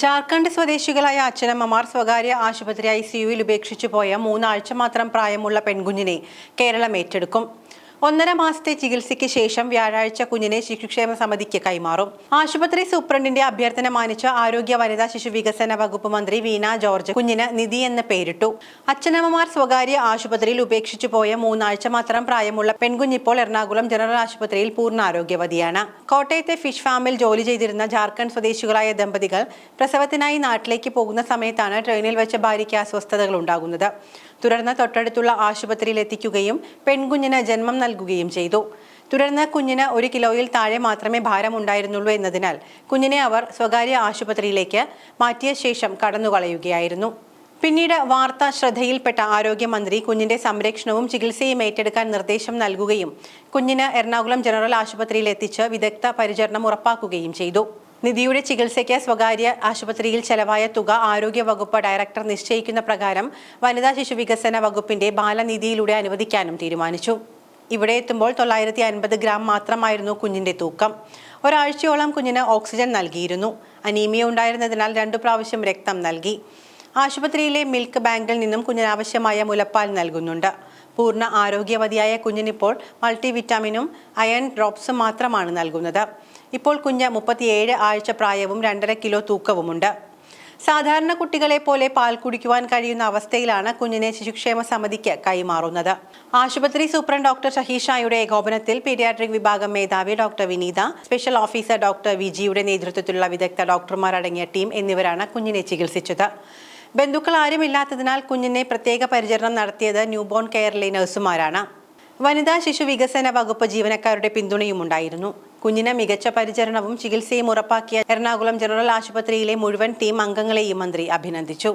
ജാർഖണ്ഡ് സ്വദേശികളായ അച്ഛനമ്മമാർ സ്വകാര്യ ആശുപത്രി ICUവിൽ ഉപേക്ഷിച്ചു പോയ 3 ആഴ്ച മാത്രം പ്രായമുള്ള പെൺകുഞ്ഞിനെ കേരളം ഏറ്റെടുക്കും. 1.5 മാസത്തെ ചികിത്സയ്ക്ക് ശേഷം വ്യാഴാഴ്ച കുഞ്ഞിനെ ശിശുക്ഷേമ സമിതിക്ക് കൈമാറും. ആശുപത്രി സൂപ്രണ്ടിന്റെ അഭ്യർത്ഥന മാനിച്ച ആരോഗ്യ വനിതാ ശിശു വികസന വകുപ്പ് മന്ത്രി വീണ ജോർജ് കുഞ്ഞിന് നിധി എന്ന് പേരിട്ടു. അച്ഛനമ്മമാർ സ്വകാര്യ ആശുപത്രിയിൽ ഉപേക്ഷിച്ചു പോയ 3 ആഴ്ച മാത്രം പ്രായമുള്ള പെൺകുഞ്ഞിപ്പോൾ എറണാകുളം ജനറൽ ആശുപത്രിയിൽ പൂർണ്ണാരോഗ്യവതിയാണ്. കോട്ടയത്തെ ഫിഷ് ഫാമിൽ ജോലി ചെയ്തിരുന്ന ജാർഖണ്ഡ് സ്വദേശികളായ ദമ്പതികൾ പ്രസവത്തിനായി നാട്ടിലേക്ക് പോകുന്ന സമയത്താണ് ട്രെയിനിൽ വെച്ച് ഭാര്യയ്ക്ക് അസ്വസ്ഥതകൾ ഉണ്ടാകുന്നത്. തുടർന്ന് തൊട്ടടുത്തുള്ള ആശുപത്രിയിൽ എത്തിക്കുകയും പെൺകുഞ്ഞിന് ജന്മം നൽകുകയും ചെയ്തു. തുടർന്ന് കുഞ്ഞിന് 1 കിലോയിൽ താഴെ മാത്രമേ ഭാരമുണ്ടായിരുന്നുള്ളൂ എന്നതിനാൽ കുഞ്ഞിനെ അവർ സ്വകാര്യ ആശുപത്രിയിലേക്ക് മാറ്റിയ ശേഷം കടന്നുകളയുകയായിരുന്നു. പിന്നീട് വാർത്ത ശ്രദ്ധയിൽപ്പെട്ട ആരോഗ്യമന്ത്രി കുഞ്ഞിന്റെ സംരക്ഷണവും ചികിത്സയും ഏറ്റെടുക്കാൻ നിർദ്ദേശം നൽകുകയും കുഞ്ഞിന് എറണാകുളം ജനറൽ ആശുപത്രിയിൽ എത്തിച്ച് വിദഗ്ധ പരിചരണം ഉറപ്പാക്കുകയും ചെയ്തു. നിധിയുടെ ചികിത്സയ്ക്ക് സ്വകാര്യ ആശുപത്രിയിൽ ചെലവായ തുക ആരോഗ്യ വകുപ്പ് ഡയറക്ടർ നിശ്ചയിക്കുന്ന പ്രകാരം വനിതാ ശിശു വികസന വകുപ്പിന്റെ ബാലനിധിയിലൂടെ അനുവദിക്കാനും തീരുമാനിച്ചു. ഇവിടെ എത്തുമ്പോൾ 950 ഗ്രാം മാത്രമായിരുന്നു കുഞ്ഞിന്റെ തൂക്കം. ഒരാഴ്ചയോളം കുഞ്ഞിന് ഓക്സിജൻ നൽകിയിരുന്നു. അനീമിയ ഉണ്ടായിരുന്നതിനാൽ 2 പ്രാവശ്യം രക്തം നൽകി. ആശുപത്രിയിലെ മിൽക്ക് ബാങ്കിൽ നിന്നും കുഞ്ഞിന് ആവശ്യമായ മുലപ്പാൽ നൽകുന്നുണ്ട്. പൂർണ്ണ ആരോഗ്യവതിയായ കുഞ്ഞിനിപ്പോൾ മൾട്ടിവിറ്റാമിനും അയൺ ഡ്രോപ്സും മാത്രമാണ് നൽകുന്നത്. ഇപ്പോൾ കുഞ്ഞ് 37 ആഴ്ച പ്രായവും 2.5 കിലോ തൂക്കവുമുണ്ട്. സാധാരണ കുട്ടികളെ പോലെ പാൽ കുടിക്കുവാൻ കഴിയുന്ന അവസ്ഥയിലാണ് കുഞ്ഞിനെ ശിശുക്ഷേമ സമിതിക്ക് കൈമാറുന്നത്. ആശുപത്രി സൂപ്രണ്ട് ഡോക്ടർ ഷഹീഷായുടെ ഏകോപനത്തിൽ പീഡിയാട്രിക് വിഭാഗം മേധാവി ഡോക്ടർ വിനീത, സ്പെഷ്യൽ ഓഫീസർ ഡോക്ടർ വിജിയുടെ നേതൃത്വത്തിലുള്ള വിദഗ്ധ ഡോക്ടർമാർ അടങ്ങിയ ടീം എന്നിവരാണ് കുഞ്ഞിനെ ചികിത്സിച്ചത്. ബന്ധുക്കൾ ആരുമില്ലാത്തതിനാൽ കുഞ്ഞിനെ പ്രത്യേക പരിചരണം നടത്തിയത് ന്യൂബോൺ കെയറിലെ നഴ്സുമാരാണ്. വനിതാ ശിശു വികസന വകുപ്പ് ജീവനക്കാരുടെ പിന്തുണയും ഉണ്ടായിരുന്നു. കുഞ്ഞിന് മികച്ച പരിചരണവും ചികിത്സയും ഉറപ്പാക്കിയ എറണാകുളം ജനറൽ ആശുപത്രിയിലെ മുഴുവൻ ടീം അംഗങ്ങളെയും മന്ത്രി അഭിനന്ദിച്ചു.